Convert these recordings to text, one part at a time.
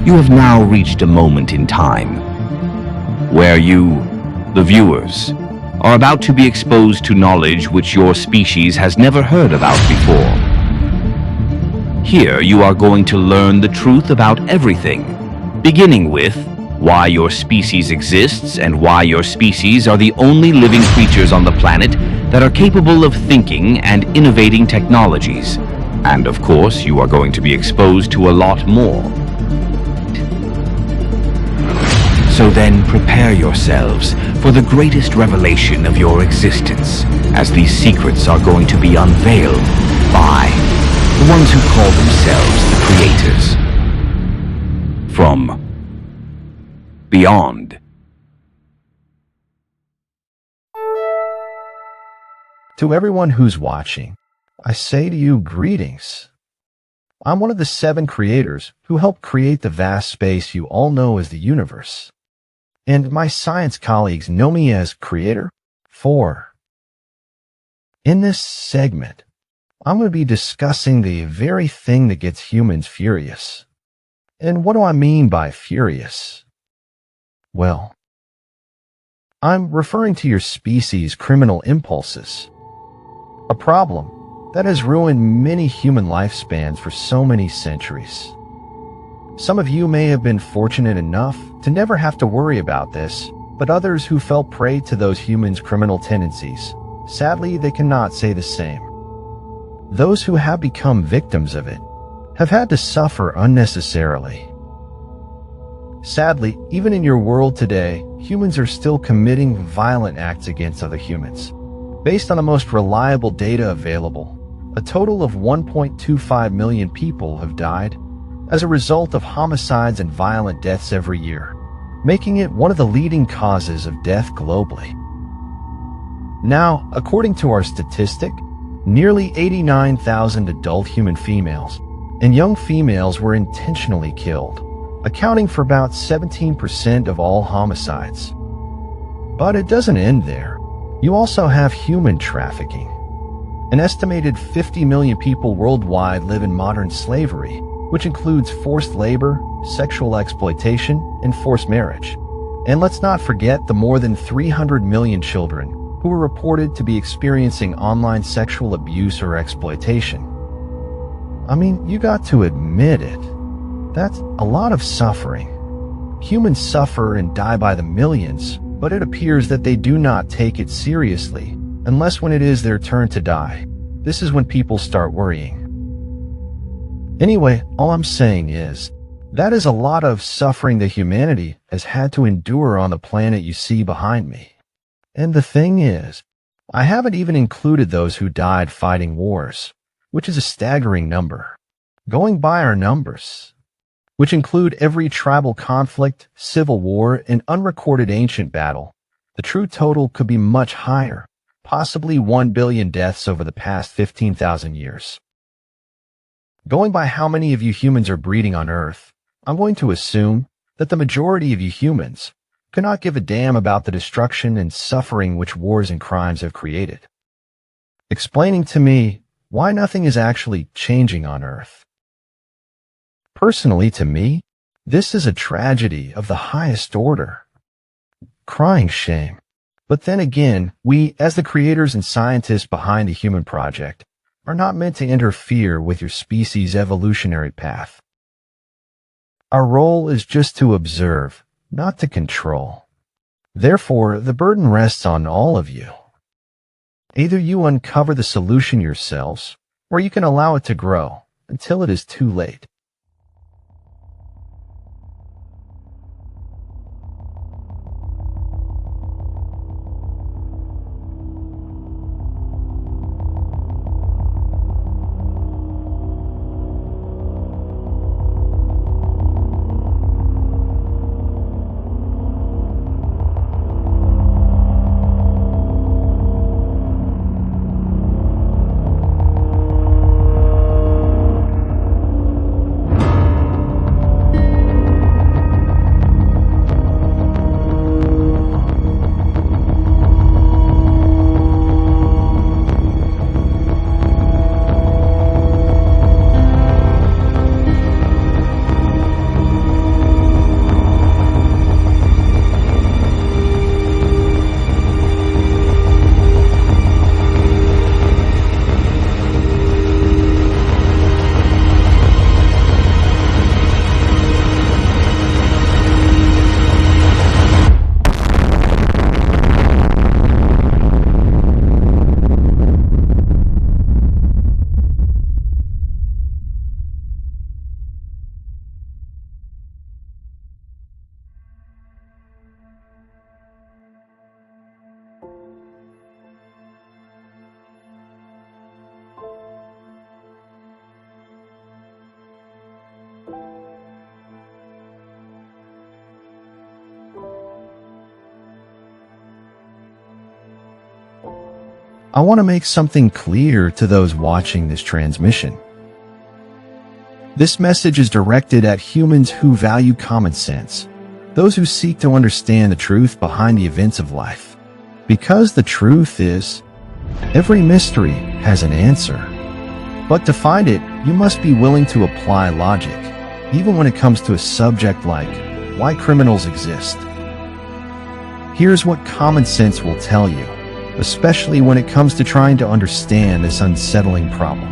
You have now reached a moment in time where you, the viewers, are about to be exposed to knowledge which your species has never heard about before. Here you are going to learn the truth about everything, beginning with why your species exists and why your species are the only living creatures on the planet that are capable of thinking and innovating technologies. And of course, you are going to be exposed to a lot more. So then prepare yourselves for the greatest revelation of your existence, as these secrets are going to be unveiled by the ones who call themselves the creators. From beyond. To everyone who's watching, I say to you greetings. I'm one of the 7 creators who helped create the vast space you all know as the universe. And my science colleagues know me as Creator 4. In this segment, I'm going to be discussing the very thing that gets humans furious. And what do I mean by furious? Well, I'm referring to your species' criminal impulses. A problem that has ruined many human lifespans for so many centuries. Some of you may have been fortunate enough to never have to worry about this, but others who fell prey to those humans' criminal tendencies, sadly, they cannot say the same. Those who have become victims of it have had to suffer unnecessarily. Sadly, even in your world today, humans are still committing violent acts against other humans. Based on the most reliable data available, a total of 1.25 million people have died as a result of homicides and violent deaths every year, making it one of the leading causes of death globally. Now, according to our statistic, nearly 89,000 adult human females and young females were intentionally killed, accounting for about 17% of all homicides. But it doesn't end there. You also have human trafficking. An estimated 50 million people worldwide live in modern slavery, which includes forced labor, sexual exploitation, and forced marriage. And let's not forget the more than 300 million children who were reported to be experiencing online sexual abuse or exploitation. I mean, you got to admit it. That's a lot of suffering. Humans suffer and die by the millions, but it appears that they do not take it seriously, unless when it is their turn to die. This is when people start worrying. Anyway, all I'm saying is, that is a lot of suffering that humanity has had to endure on the planet you see behind me. And the thing is, I haven't even included those who died fighting wars, which is a staggering number. Going by our numbers, which include every tribal conflict, civil war, and unrecorded ancient battle, the true total could be much higher, possibly 1 billion deaths over the past 15,000 years. Going by how many of you humans are breeding on Earth, I'm going to assume that the majority of you humans cannot give a damn about the destruction and suffering which wars and crimes have created. Explaining to me why nothing is actually changing on Earth. Personally, to me, this is a tragedy of the highest order. Crying shame. But then again, we, as the creators and scientists behind the human project, are not meant to interfere with your species' evolutionary path. Our role is just to observe, not to control. Therefore, the burden rests on all of you. Either you uncover the solution yourselves, or you can allow it to grow until it is too late. I want to make something clear to those watching this transmission. This message is directed at humans who value common sense, those who seek to understand the truth behind the events of life. Because the truth is, every mystery has an answer. But to find it, you must be willing to apply logic, even when it comes to a subject like why criminals exist. Here's what common sense will tell you, especially when it comes to trying to understand this unsettling problem.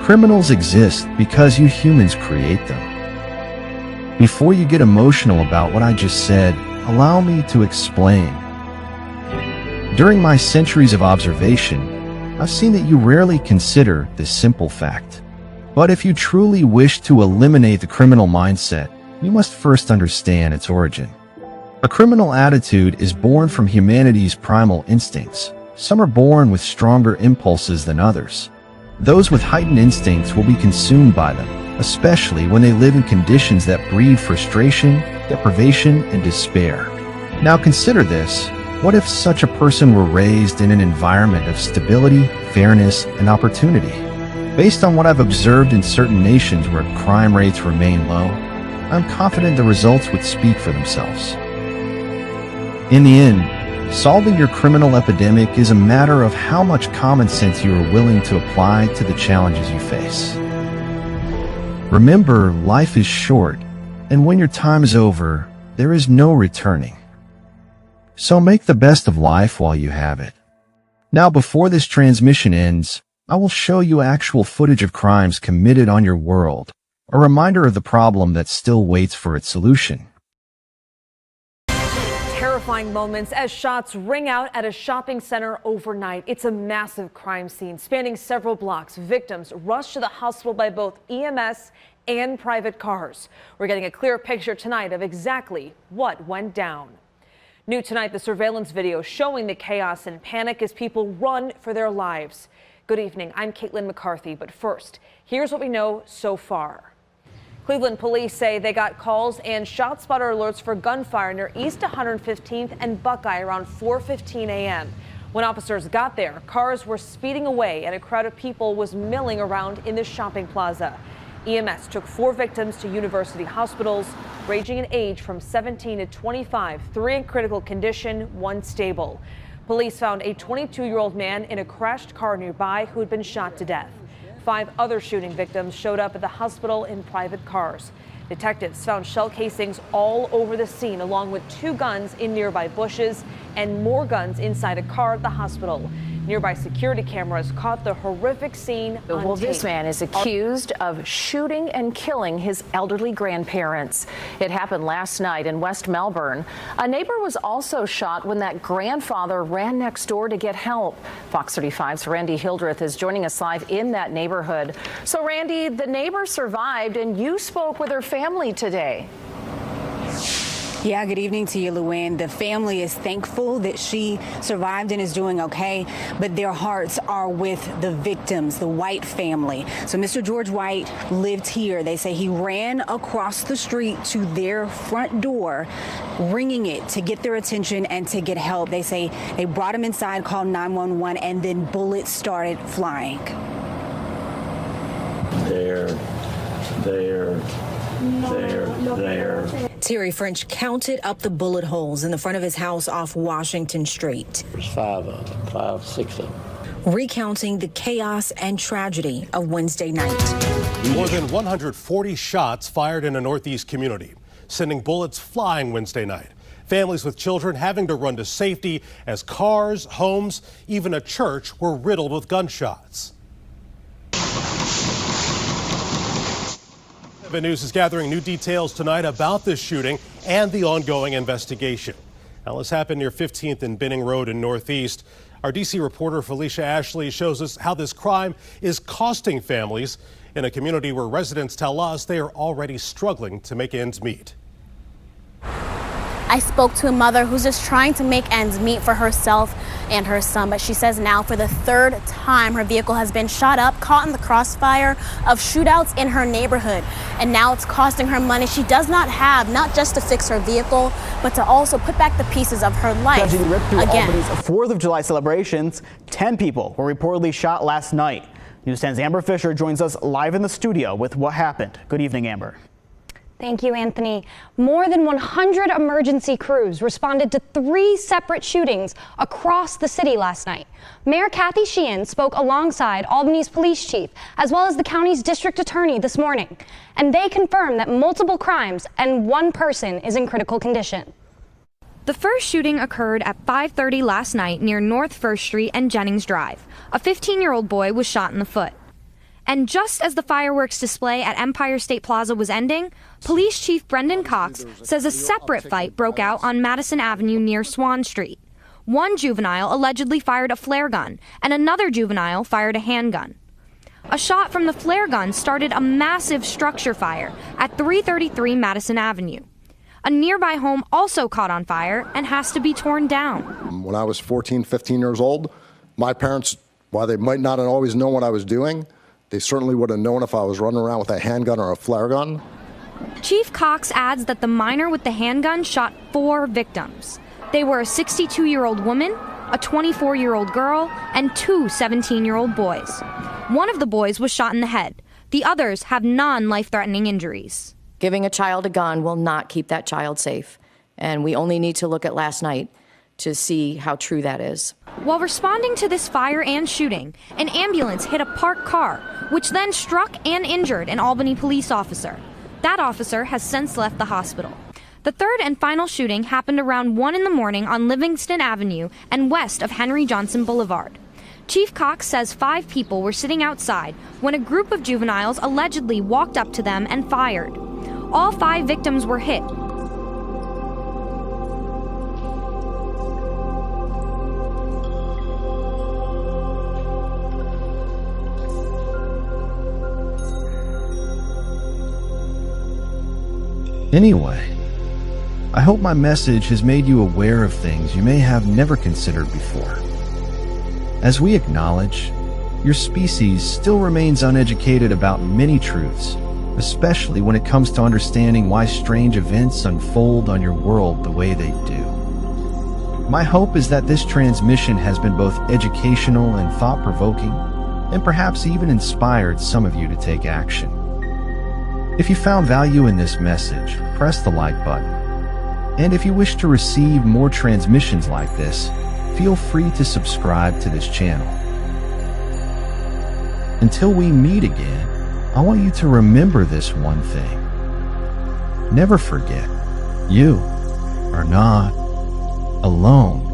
Criminals exist because you humans create them. Before you get emotional about what I just said, allow me to explain. During my centuries of observation, I've seen that you rarely consider this simple fact. But if you truly wish to eliminate the criminal mindset, you must first understand its origin. A criminal attitude is born from humanity's primal instincts. Some are born with stronger impulses than others. Those with heightened instincts will be consumed by them, especially when they live in conditions that breed frustration, deprivation, and despair. Now consider this. What if such a person were raised in an environment of stability, fairness, and opportunity? Based on what I've observed in certain nations where crime rates remain low, I'm confident the results would speak for themselves. In the end, solving your criminal epidemic is a matter of how much common sense you are willing to apply to the challenges you face. Remember, life is short, and when your time is over, there is no returning. So make the best of life while you have it. Now, before this transmission ends, I will show you actual footage of crimes committed on your world, a reminder of the problem that still waits for its solution. Terrifying moments as shots ring out at a shopping center overnight. It's a massive crime scene spanning several blocks. Victims rushed to the hospital by both EMS and private cars. We're getting a clear picture tonight of exactly what went down. New tonight, the surveillance video showing the chaos and panic as people run for their lives. Good evening, I'm Caitlin McCarthy, but first, here's what we know so far. Cleveland police say they got calls and shot spotter alerts for gunfire near East 115th and Buckeye around 4:15 a.m. When officers got there, cars were speeding away and a crowd of people was milling around in the shopping plaza. EMS took 4 victims to university hospitals, ranging in age from 17 to 25, 3 in critical condition, 1 stable. Police found a 22-year-old man in a crashed car nearby who had been shot to death. 5 other shooting victims showed up at the hospital in private cars. Detectives found shell casings all over the scene, along with 2 guns in nearby bushes and more guns inside a car at the hospital. Nearby security cameras caught the horrific scene on tape. Well, this man is accused of shooting and killing his elderly grandparents. It happened last night in West Melbourne. A neighbor was also shot when that grandfather ran next door to get help. Fox 35's Randy Hildreth is joining us live in that neighborhood. So, Randy, the neighbor survived, and you spoke with her family today. Yeah, good evening to you, Luann. The family is thankful that she survived and is doing okay, but their hearts are with the victims, the White family. So Mr. George White lived here. They say he ran across the street to their front door, ringing it to get their attention and to get help. They say they brought him inside, called 911, and then bullets started flying. There. Terry French counted up the bullet holes in the front of his house off Washington Street. There's 5 of them, 6 of them. Recounting the chaos and tragedy of Wednesday night. More than 140 shots fired in a Northeast community, sending bullets flying Wednesday night. Families with children having to run to safety as cars, homes, even a church were riddled with gunshots. The news is gathering new details tonight about this shooting and the ongoing investigation. Now, this happened near 15th and Benning Road in Northeast. Our D.C. reporter Felicia Ashley shows us how this crime is costing families in a community where residents tell us they are already struggling to make ends meet. I spoke to a mother who's just trying to make ends meet for herself and her son, but she says now for the third time her vehicle has been shot up, caught in the crossfire of shootouts in her neighborhood. And now it's costing her money she does not have, not just to fix her vehicle, but to also put back the pieces of her life. Tragedy ripped through again. Albany's 4th of July celebrations. 10 people were reportedly shot last night. News 10's Amber Fisher joins us live in the studio with what happened. Good evening, Amber. Thank you, Anthony. More than 100 emergency crews responded to 3 separate shootings across the city last night. Mayor Kathy Sheehan spoke alongside Albany's police chief, as well as the county's district attorney this morning, and they confirmed that multiple crimes and 1 person is in critical condition. The first shooting occurred at 5:30 last night near North 1st Street and Jennings Drive. A 15-year-old boy was shot in the foot. And just as the fireworks display at Empire State Plaza was ending, Police Chief Brendan Cox says a separate fight broke out on Madison Avenue near Swan Street. 1 juvenile allegedly fired a flare gun, and another juvenile fired a handgun. A shot from the flare gun started a massive structure fire at 333 Madison Avenue. A nearby home also caught on fire and has to be torn down. When I was 14, 15 years old, my parents, while they might not have always known what I was doing, they certainly would have known if I was running around with a handgun or a flare gun. Chief Cox adds that the minor with the handgun shot 4 victims. They were a 62-year-old woman, a 24-year-old girl, and 2 17-year-old boys. One of the boys was shot in the head. The others have non-life-threatening injuries. Giving a child a gun will not keep that child safe. And we only need to look at last night to see how true that is. While responding to this fire and shooting, an ambulance hit a parked car, which then struck and injured an Albany police officer. That officer has since left the hospital. The third and final shooting happened around 1 in the morning on Livingston Avenue and west of Henry Johnson Boulevard. Chief Cox says 5 people were sitting outside when a group of juveniles allegedly walked up to them and fired. All 5 victims were hit. Anyway, I hope my message has made you aware of things you may have never considered before. As we acknowledge, your species still remains uneducated about many truths, especially when it comes to understanding why strange events unfold on your world the way they do. My hope is that this transmission has been both educational and thought-provoking, and perhaps even inspired some of you to take action. If you found value in this message, press the like button. And if you wish to receive more transmissions like this, feel free to subscribe to this channel. Until we meet again, I want you to remember this one thing. Never forget, you are not alone.